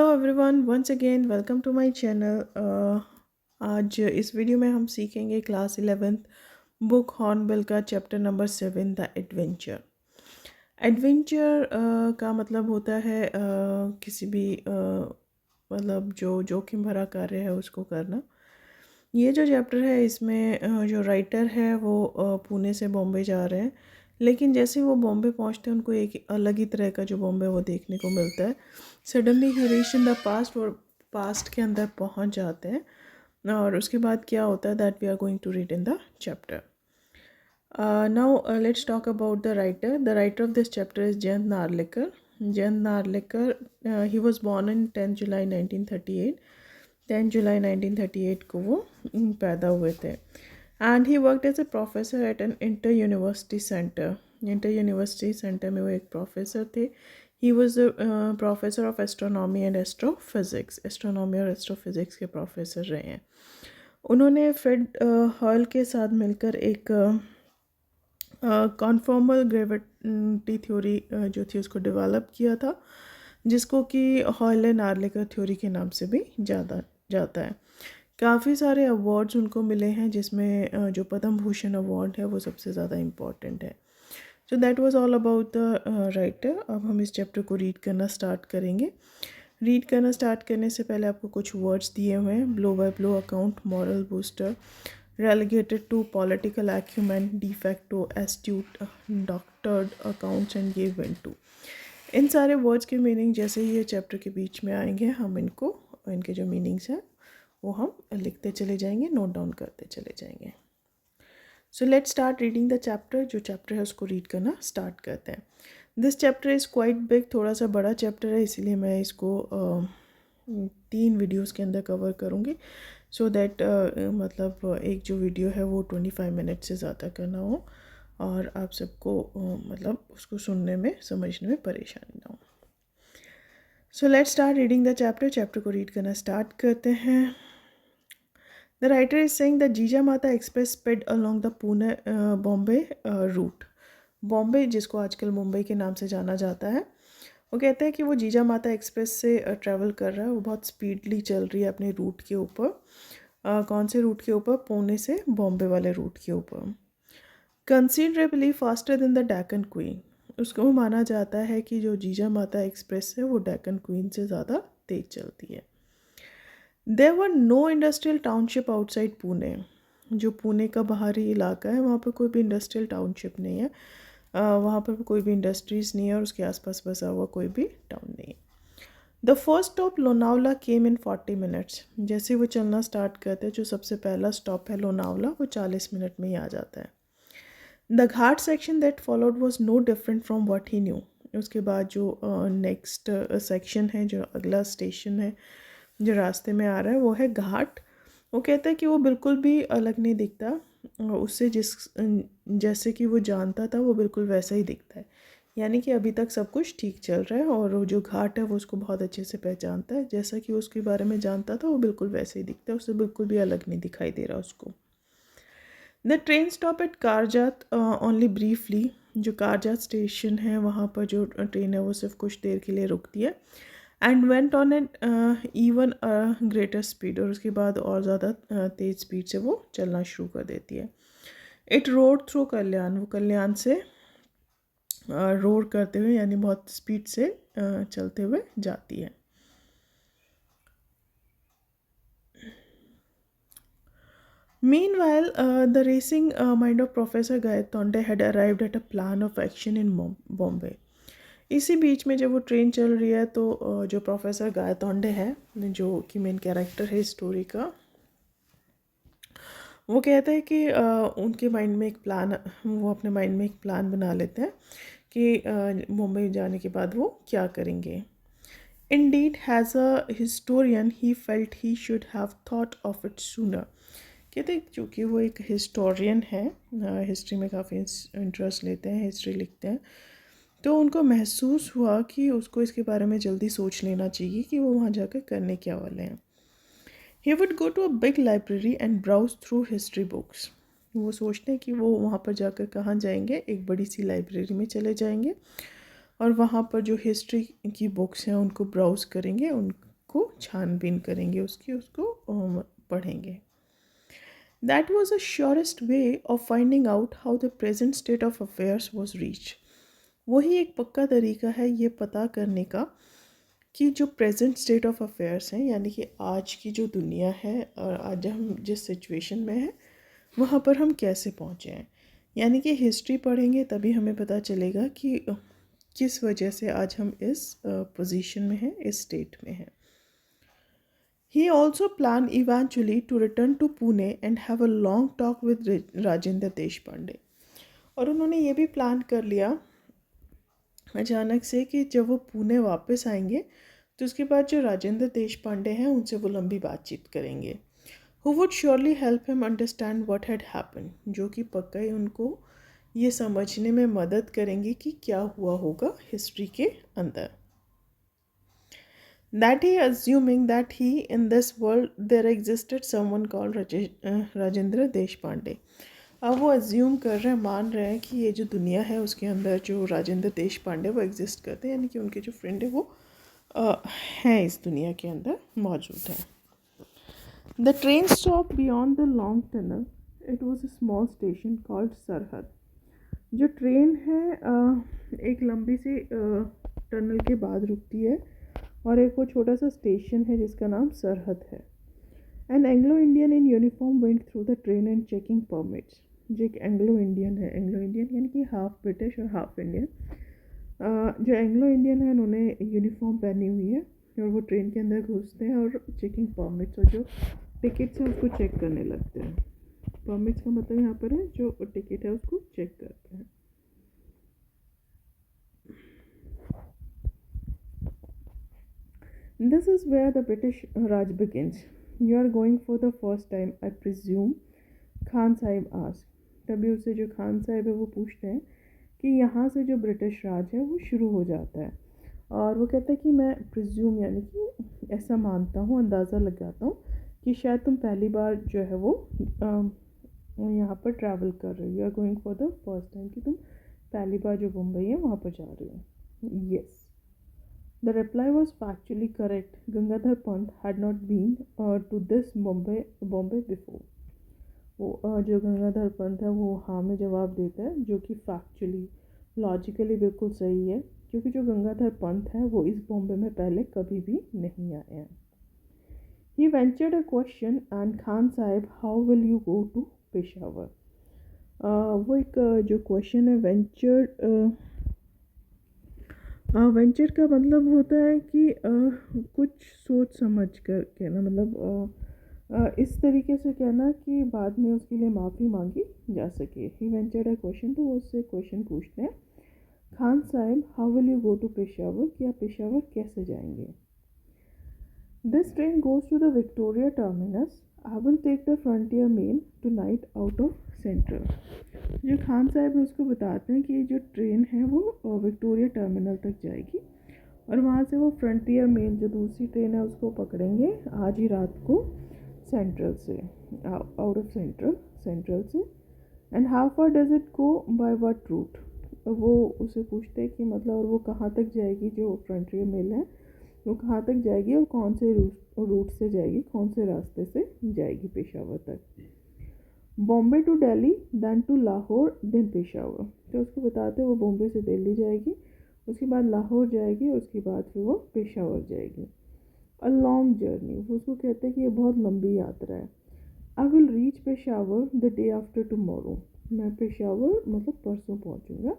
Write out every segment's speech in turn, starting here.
Everyone, once again welcome to my channel. आज इस video में हम सीखेंगे क्लास 11th बुक हॉर्नबिल का chapter number 7 the adventure. Adventure का मतलब होता है किसी भी मतलब जो जोखिम भरा कार्य है उसको करना। ये जो चैप्टर है इसमें जो राइटर है वो पुणे से बॉम्बे जा रहे हैं, लेकिन जैसे वो बॉम्बे पहुंचते हैं उनको एक अलग ही तरह का जो बॉम्बे वो देखने को मिलता है। Suddenly he reach in the past, और पास्ट के अंदर पहुंच जाते हैं। और उसके बाद क्या होता है that we are going to read in the chapter. Now let's talk about the writer. The writer of this chapter is Jayant Narlikar. Jayant Narlikar, he was born in 10 July 1938. 10 जुलाई 1938 को वो पैदा हुए थे, and he worked as a professor at an inter university centre. Inter university centre में वो एक professor थे। He was professor of astronomy and astrophysics. Astronomy और एस्ट्रोफिज़िक्स के प्रोफेसर रहे हैं। उन्होंने फ्रेड हॉल के साथ मिलकर एक कॉन्फॉर्मल ग्रेविटी थ्योरी जो थी उसको डेवलप किया था, जिसको कि हॉयले नार्लिकर थ्योरी के नाम से भी जाता है। काफ़ी सारे अवार्ड्स उनको मिले हैं, जिसमें जो पद्म भूषण अवार्ड है वो सबसे ज़्यादा इम्पॉर्टेंट है। So that was all about the writer. अब हम इस चैप्टर को रीड करना स्टार्ट करेंगे। रीड करना स्टार्ट करने से पहले आपको कुछ वर्ड्स दिए हुए हैं: blow by blow account, morale booster, relegated to political acumen, de facto, astute, doctored accounts and gave into। इन सारे वर्ड्स के मीनिंग जैसे ही ये चैप्टर के बीच में आएंगे हम इनके जो मीनिंग्स हैं वो हम लिखते चले जाएंगे, नोट डाउन करते चले जाएंगे। सो let's start reading the chapter. जो चैप्टर है उसको रीड करना स्टार्ट करते हैं। This chapter is quite big, थोड़ा सा बड़ा चैप्टर है, इसीलिए मैं इसको 3 वीडियोज़ के अंदर कवर करूँगी, सो दैट मतलब एक जो वीडियो है वो 25 मिनट से ज़्यादा करना हो और आप सबको मतलब उसको सुनने में समझने में परेशानी ना हो। So let's start reading the chapter. Chapter को रीड करना स्टार्ट करते हैं। The writer is saying the Jijamata express sped along the Pune Bombay route. Bombay, जिसको आजकल मुंबई के नाम से जाना जाता है, वो कहते हैं कि वो जीजामाता एक्सप्रेस से ट्रैवल कर रहा है। वो बहुत स्पीडली चल रही है अपने रूट के ऊपर। कौन से रूट के ऊपर? पुणे से बॉम्बे वाले रूट के ऊपर। Considerably faster than the Deccan queen. उसको माना जाता है कि जो जीजामाता एक्सप्रेस है वो डेक्कन क्वीन से ज़्यादा तेज चलती है। There were no industrial township outside Pune. जो पुणे का बाहरी इलाका है वहाँ पर कोई भी इंडस्ट्रियल टाउनशिप नहीं है, वहाँ पर कोई भी इंडस्ट्रीज़ नहीं है और उसके आसपास बसा हुआ कोई भी टाउन नहीं है। The first stop Lonavala came in 40 minutes. जैसे वो चलना स्टार्ट करते हैं, जो सबसे पहला स्टॉप है लोनावला, वो 40 मिनट में ही आ जाता है। The ghat section that followed was no different from what he knew. उसके बाद जो नेक्स्ट सेक्शन है, जो अगला स्टेशन है जो रास्ते में आ रहा है, वो है घाट। वो कहता है कि वो बिल्कुल भी अलग नहीं दिखता उससे, जैसे कि वो जानता था वो बिल्कुल वैसा ही दिखता है। यानी कि अभी तक सब कुछ ठीक चल रहा है और वो जो घाट है वो उसको बहुत अच्छे से पहचानता है। जैसा कि उसके बारे में जानता था वो बिल्कुल वैसे ही दिखता है, उससे बिल्कुल भी अलग नहीं दिखाई दे रहा उसको। The train stop at Karjat only briefly. जो कारजात स्टेशन है वहाँ पर जो ट्रेन है वो सिर्फ कुछ देर के लिए रुकती है। And went on an even greater speed. और उसके बाद और ज़्यादा तेज़ स्पीड से वो चलना शुरू कर देती है। इट रोड थ्रू कल्याण। वो कल्याण से रोड करते हुए यानी बहुत स्पीड से चलते हुए जाती है। Meanwhile, the racing mind of Professor Gayatonde had arrived at a plan of action in Bombay. इसी बीच में जब वो ट्रेन चल रही है तो जो प्रोफेसर गायतोंडे है, जो कि मेन कैरेक्टर है स्टोरी का, वो कहते हैं कि उनके माइंड में एक प्लान, वो अपने माइंड में एक प्लान बना लेते हैं कि मुंबई जाने के बाद वो क्या करेंगे। Indeed, as a historian, he felt he should have thought of it sooner. कहते हैं चूँकि वो एक हिस्टोरियन है, हिस्ट्री में काफ़ी इंटरेस्ट लेते हैं, हिस्ट्री लिखते हैं, तो उनको महसूस हुआ कि उसको इसके बारे में जल्दी सोच लेना चाहिए कि वो वहाँ जाकर करने क्या वाले हैं। He would go to a big library and browse through history books. वो सोचते हैं कि वो वहाँ पर जाकर कहाँ जाएंगे, एक बड़ी सी लाइब्रेरी में चले जाएंगे और वहाँ पर जो हिस्ट्री की बुक्स हैं उनको ब्राउज़ करेंगे, को छानबीन करेंगे, उसको पढ़ेंगे. That was the surest way of finding out how the present state of affairs was reached. वही एक पक्का तरीका है ये पता करने का कि जो प्रेजेंट स्टेट ऑफ अफेयर्स हैं, यानी कि आज की जो दुनिया है और आज हम जिस सिचुएशन में हैं वहाँ पर हम कैसे पहुँचे हैं. यानी कि हिस्ट्री पढ़ेंगे तभी हमें पता चलेगा कि किस वजह से आज हम इस पोजीशन में हैं, इस स्टेट में हैं. He also planned eventually to return to Pune and have a long talk with Rajendra Deshpande. और उन्होंने ये भी प्लान कर लिया अचानक से कि जब वो पुणे वापस आएंगे तो उसके बाद जो राजेंद्र देशपांडे हैं उनसे वो लंबी बातचीत करेंगे. Who would surely help him understand what had happened, जो कि पक्का ही उनको ये समझने में मदद करेंगे कि क्या हुआ होगा हिस्ट्री के अंदर. That he assuming that he in this world there existed someone called Rajendra Deshpande. अब वो अज्यूम कर रहे हैं, मान रहे हैं कि ये जो दुनिया है उसके अंदर जो राजेंद्र देशपांडे वो एग्जिस्ट करते हैं, यानी कि उनके जो फ्रेंड है वो हैं इस दुनिया के अंदर मौजूद हैं. The train stop beyond the long tunnel. It was a small station called सरहद. जो ट्रेन है एक लंबी सी टनल के बाद रुकती है और एक वो छोटा सा स्टेशन है जिसका नाम सरहद है. An Anglo-Indian in uniform went through the train and checking permits. जो एक एंग्लो इंडियन है, एंग्लो इंडियन यानी कि हाफ ब्रिटिश और हाफ इंडियन. जो एंग्लो इंडियन है उन्होंने यूनिफॉर्म पहनी हुई है और वो ट्रेन के अंदर घुसते हैं और चेकिंग परमिट्स और जो टिकट्स हैं उसको चेक करने लगते हैं. परमिट्स का मतलब यहाँ पर है जो टिकट है उसको चेक करते हैं. This is where the British Raj begins. You are going for the first time, I presume, Khan Sahib asked. तभी उससे जो खान साहिब है वो पूछते हैं कि यहाँ से जो ब्रिटिश राज है वो शुरू हो जाता है. और वो कहता है कि मैं प्रिज्यूम यानी कि ऐसा मानता हूँ, अंदाज़ा लगाता हूँ कि शायद तुम पहली बार जो है वो यहाँ पर ट्रैवल कर रहे हो. You are going for the first time, कि तुम पहली बार जो मुंबई है वहाँ पर जा रहे हो. Yes. The reply was factually correct. Gangadhar Pant had not been to this Bombay before. वो जो गंगाधर पंत है वो हाँ में जवाब देता है, जो कि फैक्चुअली लॉजिकली बिल्कुल सही है, क्योंकि जो गंगाधर पंत है वो इस बॉम्बे में पहले कभी भी नहीं आए हैं. He ventured a question and Khan Sahib, how will you go to Peshawar? वो एक जो क्वेश्चन है वेंचर का मतलब होता है कि कुछ सोच समझ कर कहना, मतलब इस तरीके से कहना कि बाद में उसके लिए माफ़ी मांगी जा सके. ही वेंचर्ड अ क्वेश्चन, तो वो उससे क्वेश्चन पूछते हैं, Khan Sahib how will you go to Peshawar, कि आप पेशावर कैसे जाएंगे. This train goes to the Victoria Terminus. I will take the Frontier Mail tonight out of Central. जो खान साहब है उसको बताते हैं कि ये जो ट्रेन है वो विक्टोरिया टर्मिनल तक जाएगी और वहाँ से वो फ्रंटियर मेल जो दूसरी ट्रेन है उसको पकड़ेंगे आज ही रात को सेंट्रल से, आउट ऑफ सेंट्रल से. And how far does it go, by what route. वो उसे पूछते हैं कि मतलब और वो कहाँ तक जाएगी, जो फ्रंटियर मेल है वो कहाँ तक जाएगी और कौन से रूट से जाएगी, कौन से रास्ते से जाएगी पेशावर तक. Bombay to Delhi, then to Lahore, then Peshawar. तो उसको बताते हैं वो बॉम्बे से दिल्ली जाएगी, उसके बाद लाहौर जाएगी, उसके बाद फिर वो पेशावर जाएगी. A long journey. वो उसको कहते हैं कि ये बहुत लंबी यात्रा है. I will reach Peshawar the day after tomorrow. मैं पेशावर मतलब परसों पहुँचूँगा,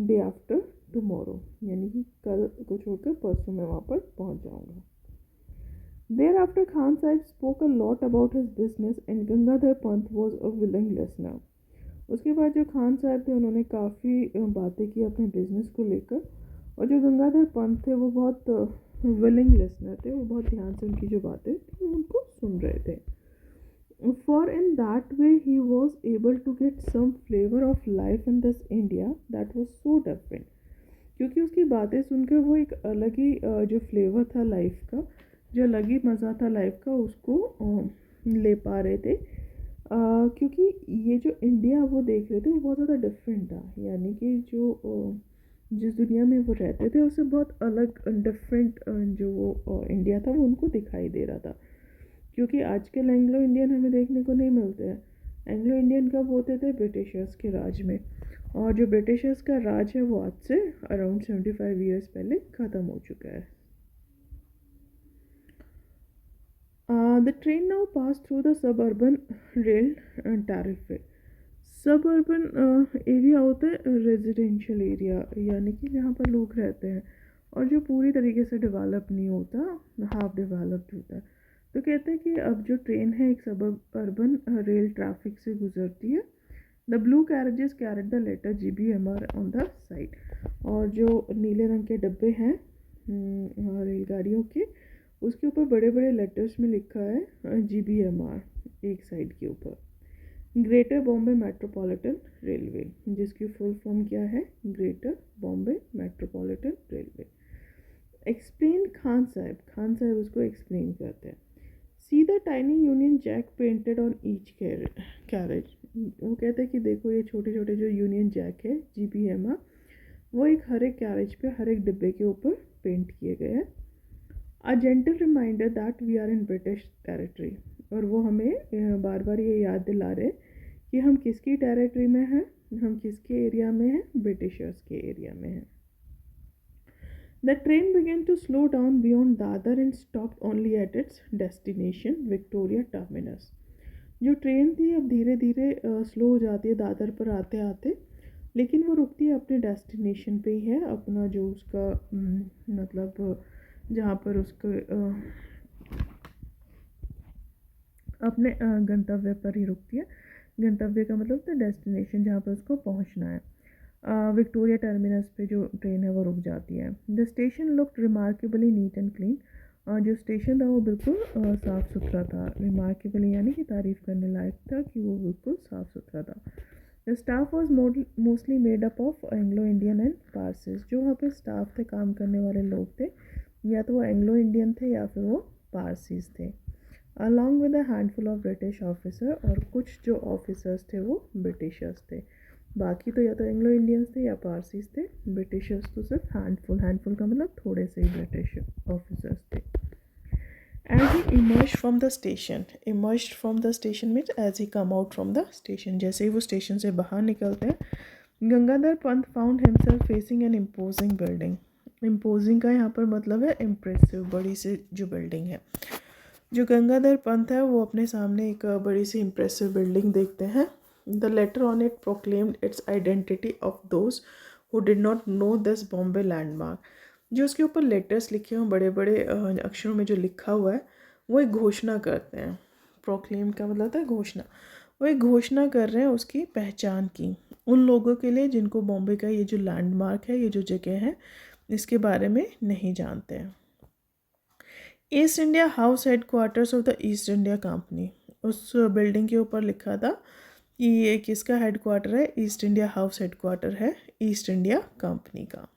डे आफ्टर टुमारो यानी कि कल को छोड़कर परसों मैं वहाँ पर पहुँच जाऊँगा. Thereafter, Khan Sahib spoke a lot about his business and Gangadhar Pant was a willing listener. उसके बाद जो खान साहब थे उन्होंने काफ़ी बातें की अपने बिजनेस को लेकर, और जो गंगाधर पंत थे वो बहुत विलिंग लिसनर थे, वो बहुत ध्यान से उनकी जो बातें थी उनको सुन रहे थे. For in that way he was able to get some flavor of life in this India that was so different. क्योंकि उसकी बातें सुनकर वो एक अलग ही जो फ्लेवर था लाइफ का, जो अलग ही मज़ा था लाइफ का, उसको ले पा रहे थे. क्योंकि ये जो इंडिया वो देख रहे थे वो बहुत ज़्यादा डिफरेंट था. यानी कि जो जिस दुनिया में वो रहते थे उससे बहुत अलग डिफरेंट जो वो इंडिया था वो उनको दिखाई दे रहा था, क्योंकि आजकल एंग्लो इंडियन हमें देखने को नहीं मिलते हैं। एंग्लो इंडियन कब होते थे? ब्रिटिशर्स के राज में, और जो ब्रिटिशर्स का राज है वो आज से अराउंड 75 ईयर्स पहले ख़त्म हो चुका है। The train now pass through the suburban rail tariff way. Suburban area होता है रेजिडेंशियल एरिया, यानी कि जहाँ पर लोग रहते हैं और जो पूरी तरीके से डेवलप नहीं होता, हाफ डेवलप्ड होता है। तो कहते हैं कि अब जो ट्रेन है एक सब अर्बन रेल ट्रैफिक से गुजरती है। The blue carriages carried the letter GBMR on the side, और जो नीले रंग के डब्बे हैं रेलगाड़ियों के, उसके ऊपर बड़े बड़े लेटर्स में लिखा है GBMR एक साइड के ऊपर। ग्रेटर बॉम्बे मेट्रोपॉलिटन रेलवे, जिसकी फुल फॉर्म क्या है? Greater Bombay Metropolitan Railway. Explain Khan Sahab उसको एक्सप्लेन करते हैं। See the tiny Union Jack painted on each carriage. वो कहते हैं कि देखो ये छोटे छोटे जो यूनियन जैक है GBMR, वो एक हर एक कैरेज पे, हर एक डिब्बे के ऊपर पेंट किए गए हैं। A gentle reminder that we are in British territory, और वो हमें बार बार ये याद दिला रहे कि हम किसकी टेरिटरी में हैं, हम किसके एरिया में हैं? ब्रिटिशर्स के एरिया में हैं। The train began to slow down beyond Dadar and stopped only at its destination, Victoria Terminus. जो ट्रेन थी अब धीरे धीरे स्लो हो जाती है दादर पर आते आते, लेकिन वो रुकती है अपने डेस्टिनेशन पे ही है, अपना जो उसका मतलब जहाँ पर उसके अपने गंतव्य पर ही रुकती है। गंतव्य का मतलब तो डेस्टिनेशन जहाँ पर उसको पहुँचना है। विक्टोरिया टर्मिनस पे जो ट्रेन है वो रुक जाती है। The station looked remarkably neat and clean, और जो स्टेशन था वो बिल्कुल साफ़ सुथरा था। रिमार्केबली यानी कि तारीफ़ करने लायक था कि वो बिल्कुल साफ़ सुथरा था। The staff was mostly made up of Anglo Indian and Parsis. जो वहाँ पे स्टाफ थे, काम करने वाले लोग थे, या तो वो एंग्लो इंडियन थे या फिर वो पारसीज थे। Along with a handful of British officer, और कुछ जो ऑफिसर्स थे वो ब्रिटिशर्स थे। बाकी तो या तो एंग्लो इंडियंस थे या पारसीज थे, ब्रिटिशर्स तो सिर्फ हैंडफुल का मतलब थोड़े से ही ब्रिटिश ऑफिसर्स थे। As he emerge from the station, emerge from the station means as he come out from the station, जैसे ही वो स्टेशन से बाहर निकलते हैं, Gangadhar Pant found himself facing an imposing building. Imposing का यहाँ पर मतलब है इम्प्रेसिव, बड़ी सी जो बिल्डिंग है। जो गंगाधर पंत है वो अपने सामने एक बड़ी सी इम्प्रेसिव बिल्डिंग देखते हैं। The letter on it proclaimed its identity of those who did not know this Bombay landmark. जो उसके ऊपर लेटर्स लिखे हुए बड़े बड़े अक्षरों में जो लिखा हुआ है वो एक घोषणा करते हैं। प्रोक्लेम का मतलब था घोषणा। वो एक घोषणा कर रहे हैं उसकी पहचान की, उन लोगों के लिए जिनको बॉम्बे का ये जो लैंडमार्क है, ये जो जगह है, इसके बारे में नहीं जानते हैं। East India House headquarters of the East India Company, उस बिल्डिंग के ऊपर लिखा था कि ये किसका हेडक्वार्टर है? ईस्ट इंडिया हाउस हेडक्वार्टर है ईस्ट इंडिया कंपनी का।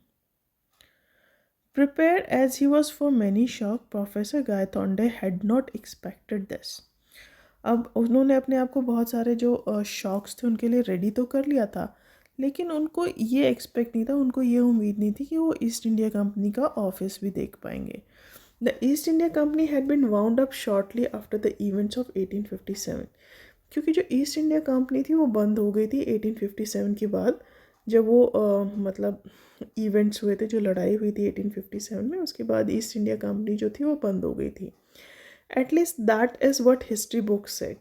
Prepare as he was for many shock, professor Gaitonde had not expected this. अब उन्होंने अपने आप को बहुत सारे जो शॉक्स थे उनके लिए रेडी तो कर लिया था, लेकिन उनको ये एक्सपेक्ट नहीं था, उनको ये उम्मीद नहीं थी कि वो ईस्ट इंडिया कंपनी का ऑफिस भी देख पाएंगे। The East India company had been wound up shortly after the events of 1857, क्योंकि जो ईस्ट इंडिया कंपनी थी वो बंद हो गई थी 1857 के बाद, जब वो मतलब इवेंट्स हुए थे, जो लड़ाई हुई थी 1857 में, उसके बाद ईस्ट इंडिया कंपनी जो थी वो बंद हो गई थी। At least that is what history book said.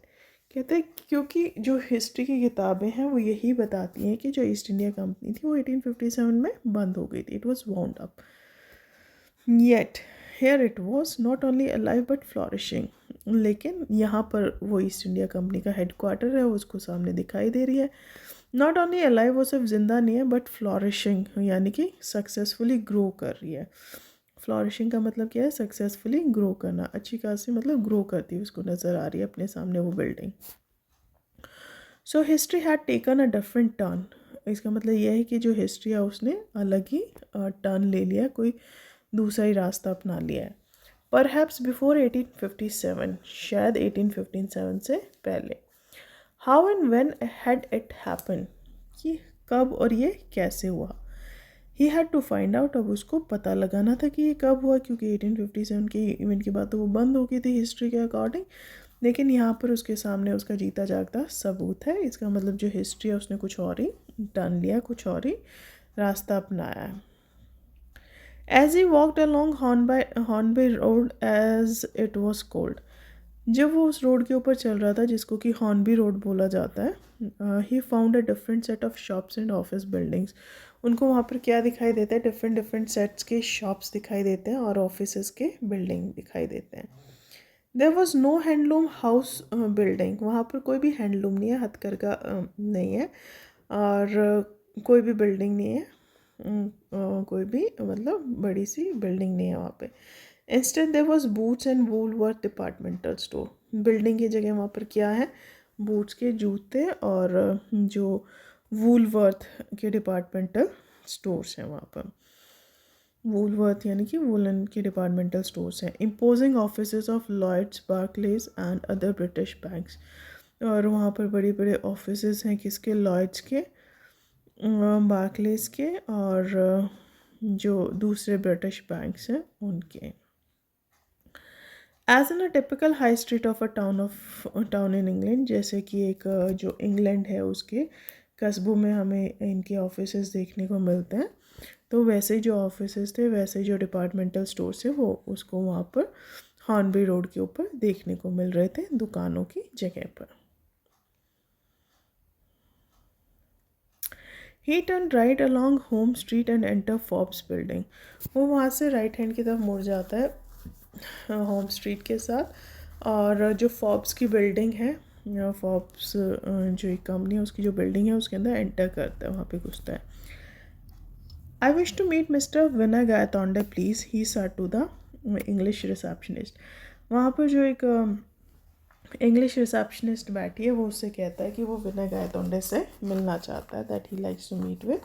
कहते हैं क्योंकि जो हिस्ट्री की किताबें हैं वो यही बताती हैं कि जो ईस्ट इंडिया कंपनी थी वो 1857 में बंद हो गई थी, it was wound up. Yet here it was not only alive but flourishing, लेकिन यहाँ पर वो ईस्ट इंडिया कंपनी का हेडक्वार्टर है, उसको सामने दिखाई दे रही है। नॉट ओनली अलाइव, वो सिर्फ जिंदा नहीं है, बट फ्लॉरिशिंग यानी कि सक्सेसफुली ग्रो कर रही है। फ्लॉरिशिंग का मतलब क्या है? सक्सेसफुली ग्रो करना, अच्छी खासी मतलब ग्रो करती हुई उसको नज़र आ रही है अपने सामने वो building. So history had taken a different turn, इसका मतलब यह है कि जो हिस्ट्री है उसने अलग ही टर्न ले लिया, कोई दूसरा ही रास्ता अपना लिया है। परहैप्स बिफोर 1857, शायद 1857 से पहले। How and when had it happen, कि कब और ये कैसे हुआ। He had to find out, अब उसको पता लगाना था कि ये कब हुआ, क्योंकि 1857 के इवेंट के बाद तो वो बंद हो गई थी हिस्ट्री के अकॉर्डिंग। लेकिन यहाँ पर उसके सामने उसका जीता जागता सबूत है। इसका मतलब जो हिस्ट्री है उसने कुछ और ही टर्न लिया, कुछ और ही रास्ता अपनाया है। As he walked along Hornby Road as it was called, जब वो उस रोड के ऊपर चल रहा था जिसको कि हॉर्नबी रोड बोला जाता है, he found a different set of shops and office buildings. उनको वहाँ पर क्या दिखाई देता है, डिफरेंट डिफरेंट सेट्स के शॉप्स दिखाई देते हैं और ऑफिस के बिल्डिंग दिखाई देते हैं। There was no handloom house building, वहाँ पर कोई भी हैंडलूम नहीं है, हथकरघा नहीं है, और कोई भी बिल्डिंग नहीं है, कोई भी मतलब बड़ी सी बिल्डिंग नहीं है वहाँ पे। Instead there was Boots and Woolworth departmental store, building की जगह वहाँ पर क्या है, बूट्स के जूते और जो वूलवर्थ के डिपार्टमेंटल स्टोर्स हैं वहाँ पर। वूलवर्थ यानी कि वुलन के डिपार्टमेंटल स्टोर्स हैं। Imposing offices of Lloyds, Barclays and other British banks, और वहाँ पर बड़े बड़े ऑफिसेज हैं किसके, लॉयड्स के, बार्कलेज के और जो दूसरे ब्रिटिश बैंक्स हैं उनके। As in a typical high street of a town in England, जैसे कि एक जो इंग्लैंड है उसके कस्बों में हमें इनके ऑफिसेज देखने को मिलते हैं, तो वैसे जो ऑफिसेज थे, वैसे जो डिपार्टमेंटल स्टोर्स थे, वो उसको वहाँ पर हॉर्नबी रोड के ऊपर देखने को मिल रहे थे दुकानों की जगह पर। ही turn right along home street and enter Forbes building, वो वहाँ से राइट हैंड की तरफ मुड़ जाता है होम स्ट्रीट के साथ, और जो फॉब्स की बिल्डिंग है, फॉब्स जो एक कंपनी है उसकी जो बिल्डिंग है उसके अंदर एंटर करता है, वहाँ पे घुसता है। I wish to meet Mister Vinay Gaitonde please, he said to the English receptionist, वहाँ पर जो एक इंग्लिश रिसेप्शनिस्ट बैठी है वो उससे कहता है कि वो विनय गायतोंडे से मिलना चाहता है, that he likes to meet with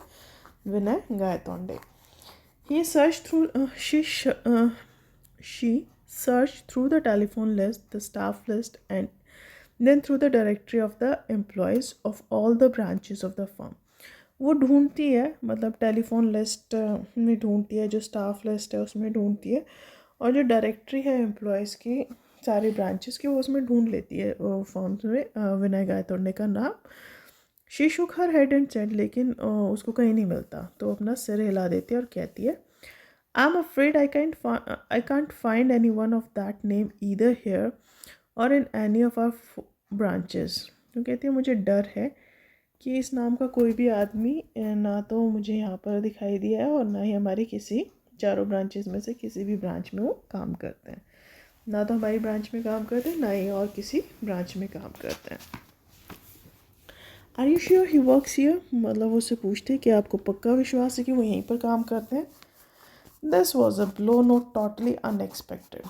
Vinay Gaitonde. He search through she searched through the telephone list, the staff list, and then through the directory of the employees of all the branches of the firm. वो ढूंढती है, मतलब telephone list में ढूंढती है, जो staff list है उसमें ढूंढती है, और जो डायरेक्टरी है एम्प्लॉयज़ की सारे ब्रांचेस की वो उसमें ढूंढ लेती है फॉर्म्स में विनय गायतोंडे का नाम। She Shuk her head and said, लेकिन उसको कहीं नहीं मिलता, तो अपना सिर हिला देती है और कहती है I'm afraid I can't find anyone of that name either here or in any of our branches. तो कहती है मुझे डर है कि इस नाम का कोई भी आदमी ना तो मुझे यहाँ पर दिखाई दिया है और ना ही हमारी किसी चारों ब्रांचेस में से किसी भी ब्रांच में वो काम करते हैं, ना तो हमारी ब्रांच में काम करते हैं ना ही और किसी ब्रांच में काम करते हैं। Are you sure he works here, मतलब वो उससे पूछते हैं कि आपको पक्का विश्वास है कि वो यहीं पर काम करते हैं। This was a blow note totally unexpected,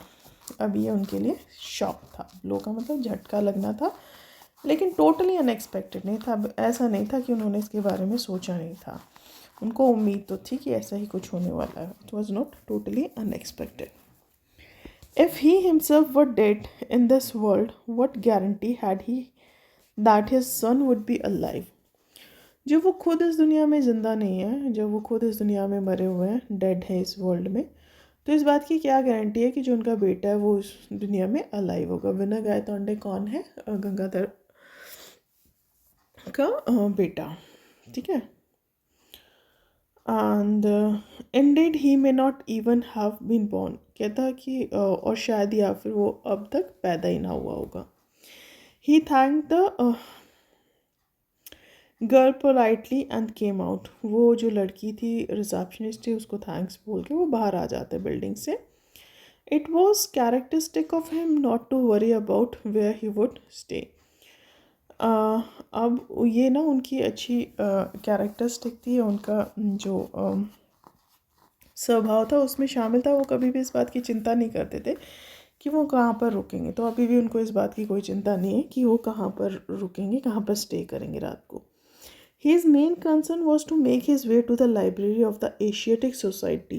अब ये उनके लिए शॉक था, ब्लो का मतलब झटका लगना था, लेकिन टोटली अनएक्सपेक्टेड नहीं था। अब ऐसा नहीं था कि उन्होंने इसके बारे में सोचा नहीं था, उनको उम्मीद तो थी कि ऐसा ही कुछ होने वाला है। It was not totally unexpected. If he himself were dead in this world, what guarantee had he that his son would be alive, जब वो खुद इस दुनिया में ज़िंदा नहीं है, जब वो खुद इस दुनिया में मरे हुए हैं, डेड है इस वर्ल्ड में, तो इस बात की क्या गारंटी है कि जो उनका बेटा है वो इस दुनिया में अलाइव होगा। विनय गायतोंडे कौन है, गंगाधर का बेटा, ठीक है। And indeed he may not even have been born, कहता कि और शायद या फिर वो अब तक पैदा ही ना हुआ होगा। He thank the girl politely and came out, वो जो लड़की थी रिसेप्शनिस्ट थी उसको थैंक्स बोल के वो बाहर आ जाते बिल्डिंग से। It was characteristic of him not to worry about where he would stay, अब ये ना उनकी अच्छी कैरेक्टरिस्टिक थी, उनका जो स्वभाव था उसमें शामिल था, वो कभी भी इस बात की चिंता नहीं करते थे कि वो कहाँ पर रुकेंगे, तो अभी भी उनको इस बात की कोई चिंता नहीं है कि वो कहाँ पर रुकेंगे, कहाँ पर स्टे करेंगे रात को। His main concern was to make his way to the library of the Asiatic Society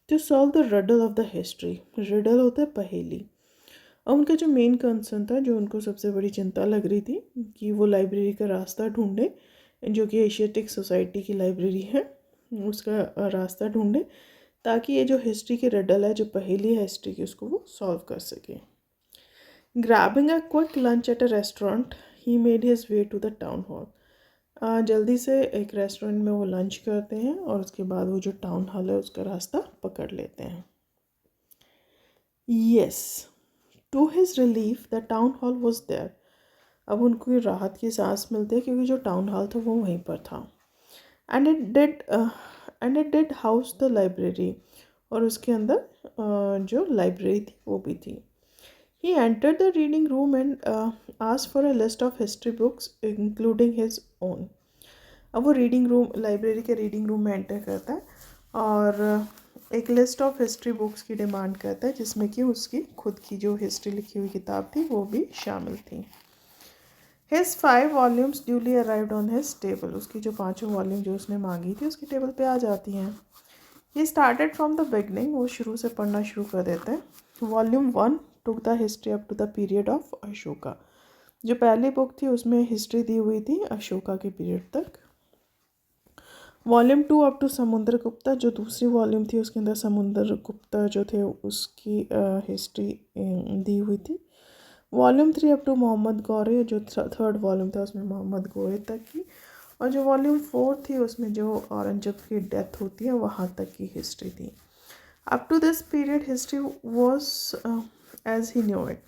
to solve the riddle of the history. Riddle होता है पहेली, और उनका जो मेन कंसर्न था, जो उनको सबसे बड़ी चिंता लग रही थी, कि वो लाइब्रेरी का रास्ता ढूंढे, जो कि एशियाटिक सोसाइटी की लाइब्रेरी है, उसका रास्ता ढूंढे, ताकि ये जो हिस्ट्री की रिडल है, जो पहेली है हिस्ट्री की, उसको वो सॉल्व कर सके। Grabbing a quick lunch at a restaurant, he made his way to the town hall. जल्दी से एक रेस्टोरेंट में वो लंच करते हैं और उसके बाद वो जो टाउन हॉल है उसका रास्ता पकड़ लेते हैं। Yes, to his relief the town hall was there. अब उनको राहत की सांस मिलती है क्योंकि जो टाउन हॉल था वो वहीं पर था। And it did house the library, और उसके अंदर जो लाइब्रेरी थी वो भी थी। He entered the reading room and asked for a list of history books including his own. अब वो रीडिंग रूम, लाइब्रेरी के रीडिंग रूम में एंटर करता है और एक लिस्ट ऑफ हिस्ट्री बुक्स की डिमांड करता है, जिसमें कि उसकी खुद की जो हिस्ट्री लिखी हुई किताब थी वो भी शामिल थी। His 5 volumes duly arrived on his table. उसकी जो 5 वॉल्यूम जो उसने मांगी थी उसकी टेबल पे आ जाती हैं। He started from the beginning. वो शुरू से पढ़ना शुरू कर देते हैं। Volume 1 took the history up to the period of Ashoka. जो पहली बुक थी उसमें हिस्ट्री दी हुई थी अशोका के पीरियड तक। वॉल्यूम 2 अप टू समुद्र गुप्ता, जो दूसरी वॉल्यूम थी उसके अंदर समुद्र गुप्ता जो थे उसकी हिस्ट्री दी हुई थी। Volume 3 up to Mohammad Ghori, जो थर्ड वॉल्यूम था उसमें मोहम्मद गौरी तक की। और जो वॉल्यूम 4 थी उसमें जो औरंगजेब की डेथ होती है वहाँ तक की हिस्ट्री थी। Up to this period history was as he knew it.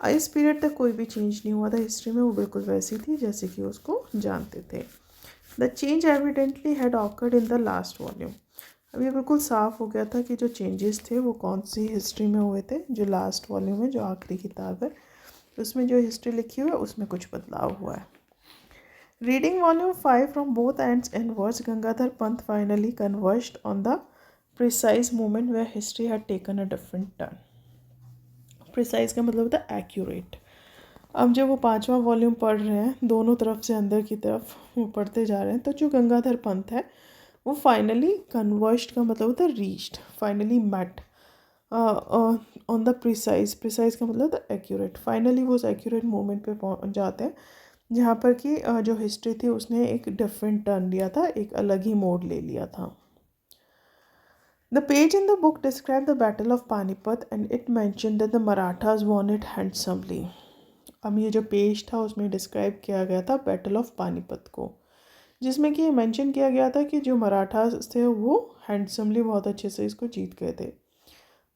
इस पीरियड तक कोई भी चेंज नहीं हुआ था हिस्ट्री में, वो बिल्कुल वैसी थी जैसे कि उसको जानते थे। The change evidently had occurred in the last volume. अब ये बिल्कुल साफ़ हो गया था कि जो चेंजेस थे वो कौन सी हिस्ट्री में हुए थे। जो लास्ट वॉल्यूम है, जो आखिरी किताब है, उसमें जो हिस्ट्री लिखी हुई है उसमें कुछ बदलाव हुआ है। Reading volume 5 from both ends endwards, Gangadhar Pant finally converged on the precise moment where history had taken a different turn. Precise का मतलब होता है एक्यूरेट। अब जब वो 5वां वॉल्यूम पढ़ रहे हैं, दोनों तरफ से अंदर की तरफ वो पढ़ते जा रहे हैं, तो जो गंगाधर पंत है वो फाइनली कन्वर्ज्ड का मतलब होता है reached, finally met on the precise. Precise का मतलब था एक्यूरेट। फाइनली वो उस एक्यूरेट मोमेंट पे पहुंच जाते हैं जहाँ पर कि जो हिस्ट्री थी उसने एक डिफरेंट टर्न लिया था, एक अलग ही मोड ले लिया था। The page in the book described the Battle of Panipat and it mentioned that the Marathas won it handsomely. अब ये जो पेज था उसमें डिस्क्राइब किया गया था बैटल ऑफ पानीपत को, जिसमें कि ये मेंशन किया गया था कि जो मराठास थे वो हैंडसमली बहुत अच्छे से इसको जीत गए थे।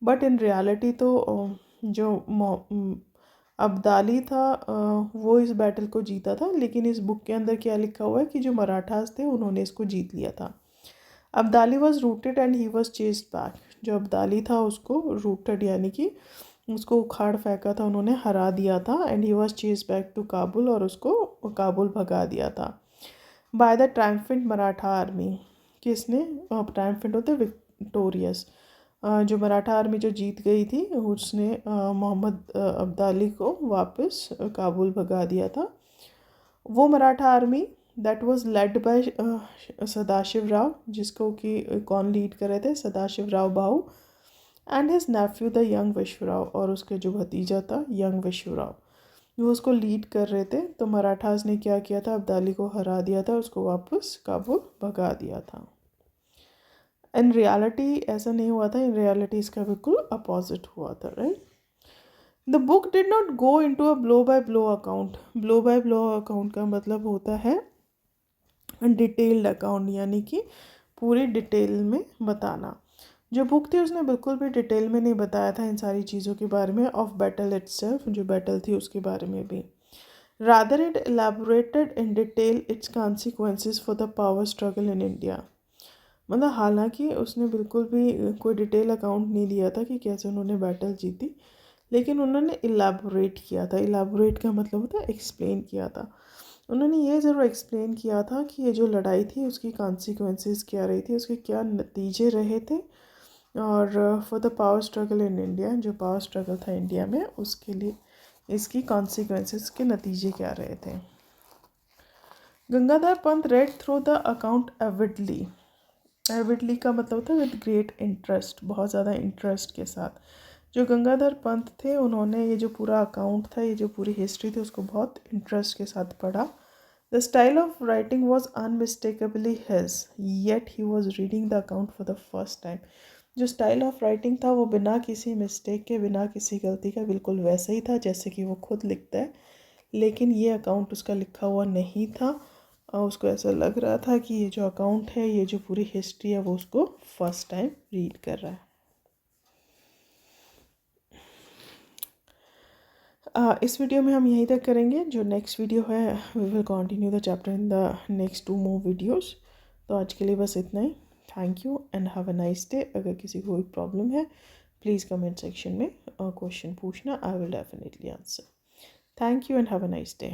बट इन रियलिटी तो जो अब्दाली था वो इस बैटल को जीता था, लेकिन इस बुक के अंदर क्या लिखा हुआ है कि जो मराठास थे उन्होंने इसको जीत लिया था। Abdali was rooted and he was chased back. जो अब्दाली था उसको रूटेड यानी कि उसको उखाड़ फेंका था, उन्होंने हरा दिया था। And he was chased back to Kabul, और उसको काबुल भगा दिया था by the triumphant Maratha army. किसने? ट्रायम्फेंट होते विक्टोरियस। जो मराठा आर्मी जो जीत गई थी उसने मोहम्मद अब्दाली को वापस काबुल भगा दिया था। वो Maratha army that was led by Sadashiv Rao, जिसको कि कौन लीड कर रहे थे? Sadashiv Rao Bhau and his nephew the young Vishwarao, और उसके जो भतीजा था यंग विश्वराव, वो उसको लीड कर रहे थे। तो मराठास ने क्या किया था? अब्दाली को हरा दिया था, उसको वापस काबुल भगा दिया था। इन रियलिटी ऐसा नहीं हुआ था, इन रियलिटी इसका बिल्कुल अपोजिट हुआ था, right. The book did not go into a blow by blow account. Blow by blow account का मतलब होता है डिटेल्ड अकाउंट, यानी कि पूरी डिटेल में बताना। जो बुक थी उसने बिल्कुल भी डिटेल में नहीं बताया था इन सारी चीज़ों के बारे में, ऑफ बैटल इटसेल्फ, जो बैटल थी उसके बारे में भी। Rather it elaborated in detail it's consequences for the power struggle in India. मतलब हालांकि उसने बिल्कुल भी कोई डिटेल अकाउंट नहीं दिया था कि कैसे उन्होंने बैटल जीती, लेकिन उन्होंने इलाबोरेट किया था। इलाबोरेट का मतलब होता है एक्सप्लेन किया था। उन्होंने ये ज़रूर एक्सप्लेन किया था कि ये जो लड़ाई थी उसकी कॉन्सिक्वेंसेस क्या रही थी, उसके क्या नतीजे रहे थे, और for the power struggle in India, जो पावर स्ट्रगल था इंडिया में उसके लिए इसकी कॉन्सिक्वेंसेस के नतीजे क्या रहे थे। Gangadhar Pant read through the account avidly. Avidly का मतलब होता है विद ग्रेट इंटरेस्ट, बहुत ज़्यादा इंटरेस्ट के साथ। जो गंगाधर पंत थे उन्होंने ये जो पूरा अकाउंट था, ये जो पूरी हिस्ट्री थी उसको बहुत इंटरेस्ट के साथ पढ़ा। The style of writing was unmistakably his, yet he was reading the account for the first time. जो स्टाइल ऑफ राइटिंग था वो बिना किसी मिस्टेक के, बिना किसी गलती का बिल्कुल वैसा ही था जैसे कि वो खुद लिखता है, लेकिन ये अकाउंट उसका लिखा हुआ नहीं था और उसको ऐसा लग रहा था कि ये जो अकाउंट है, ये जो पूरी हिस्ट्री है, वो उसको फर्स्ट टाइम रीड कर रहा है। इस वीडियो में हम यहीं तक करेंगे। जो नेक्स्ट वीडियो है, we will continue the chapter in the next 2 more videos. तो आज के लिए बस इतना ही। Thank you and have a nice day. अगर किसी को कोई प्रॉब्लम है, प्लीज़ कमेंट सेक्शन में क्वेश्चन पूछना, I will definitely answer. Thank you and have a nice day.